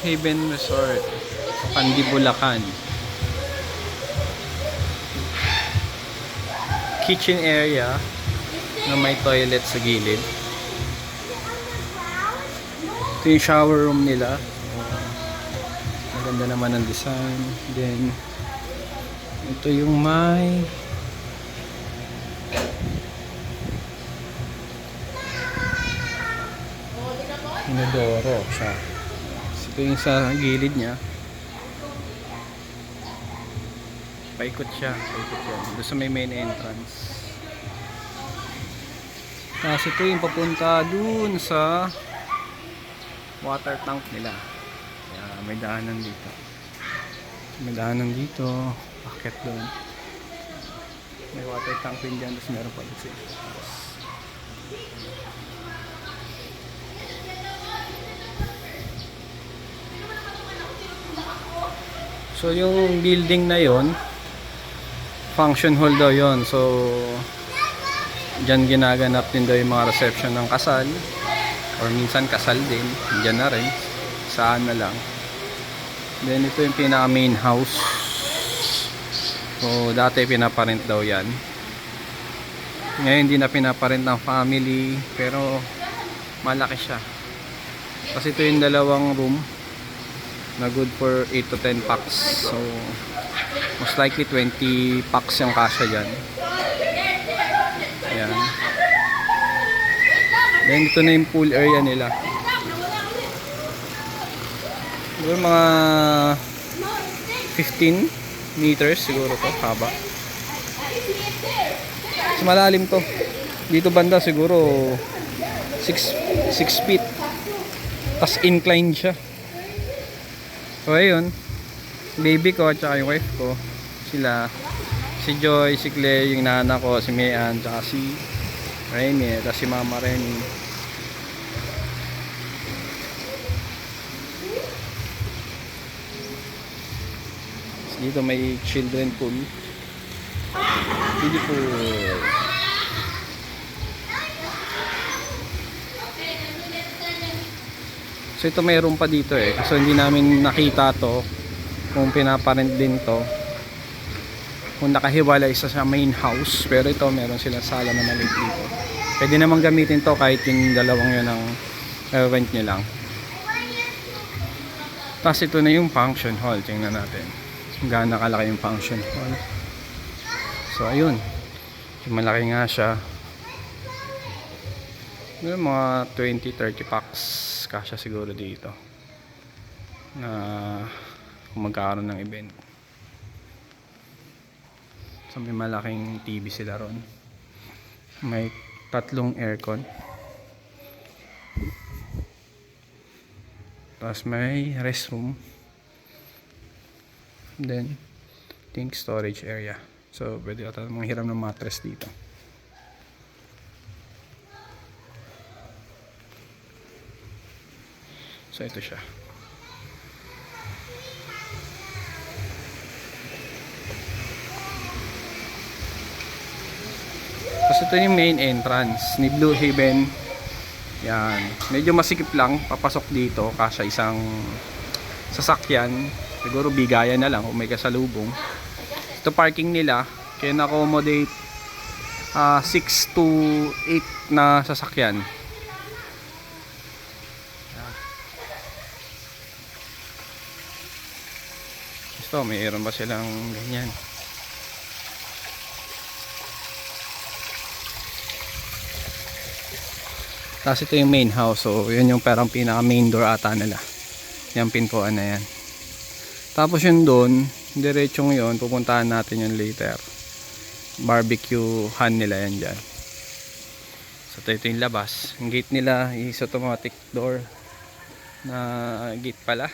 Haven Resort, Pandi, Bulacan. Kitchen area na may toilet sa gilid. Ito yung shower room nila. Maganda naman ang design. Then ito yung may inodoro siya. Ito yung sa gilid niya. Paikot siya. Paikot yan. Doon sa may main entrance. Tapos ito yung papunta dun sa water tank nila. Kaya may daanan dito. May daanan dito. Bakit doon? May water tank din dyan. Tapos meron pa dito. So yung building na yon, function hall daw yon. So dyan ginaganap din daw yung mga reception ng kasal, or minsan kasal din dyan na rin, saan na lang. Then ito yung pinaka main house. So dati pinaparent daw yan, ngayon hindi na pinaparent ng family, pero malaki siya kasi ito yung dalawang room na good for 8 to 10 packs. So most likely 20 packs yung kasya dyan. Ayan. Then ito na yung pool area nila. Siguro mga 15 meters siguro to haba. Mas malalim to. Dito banda siguro 6 feet. Tas incline siya. So ayun, baby ko at saka yung wife ko, sila, si Joy, si Clay, yung nana ko, si Mayan, at si Remy, at si Mama Remy. Dito may children pool. Beautiful. So ito mayroon pa dito eh. So hindi namin nakita to kung pinaparent din to, kung nakahiwalay isa sa main house. Pero ito meron silang sala na maliit dito. Pwede namang gamitin to kahit yung dalawang yun ang rent nyo lang. Tapos ito na yung function hall. Tingnan natin kung gaano kalaki yung function hall. So ayun, malaki nga siya. Mga 20-30 packs kasya siguro dito na kung magkakaroon ng event. So may malaking TV sila ron, may 3 aircon, tapos may restroom, then think storage area. So pwede ata manghiram ng mattress dito. So ito siya. Tapos ito yung main entrance ni Blue Haven. Yan. Medyo masikip lang papasok dito kasi isang sasakyan. Siguro bigayan na lang kung may kasalubong. Ito parking nila. Kaya na-accommodate 6 to 8 na sasakyan. Ito, mayroon ba silang ganyan? Tapos ito yung main house. So yun yung parang pinaka main door ata nila. Yung pintuan na yan. Tapos yun doon, diretsong yun, pupuntahan natin yung later. Barbecue-han nila yan dyan. So ito yung labas. Yung gate nila is automatic door na gate pala.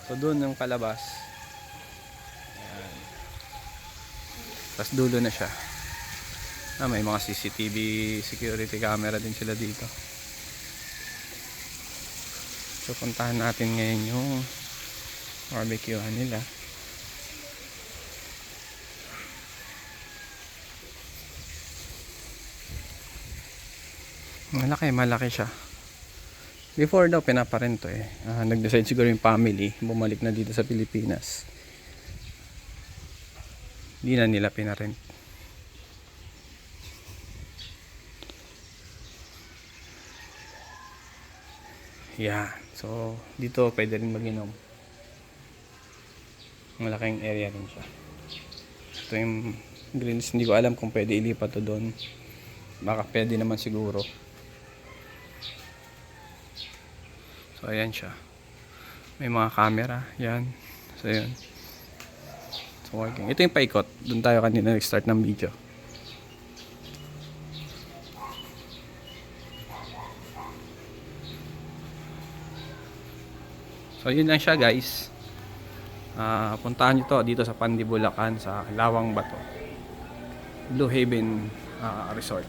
So doon yung palabas. Tapos dulo na siya. May mga CCTV security camera din sila dito. So puntahan natin ngayon yung barbecuehan nila. Malaki siya. Before daw pinaparento eh. Nag-decide siguro yung family, bumalik na dito sa Pilipinas. Hindi na nila pinarent. Yeah. So, dito pwede rin mag-inom. Malaking area rin siya. Ito yung greens. Hindi ko alam kung pwede ilipat to doon. Baka pwede naman siguro. So, ayan siya. May mga camera. Yan. So, ayan. So, working. Ito yung paikot. Doon tayo kanina nag-start ng video. So, yun lang siya guys. Puntahan nyo to dito sa Pandi, Bulacan sa Lawang Bato, Blue Haven Resort.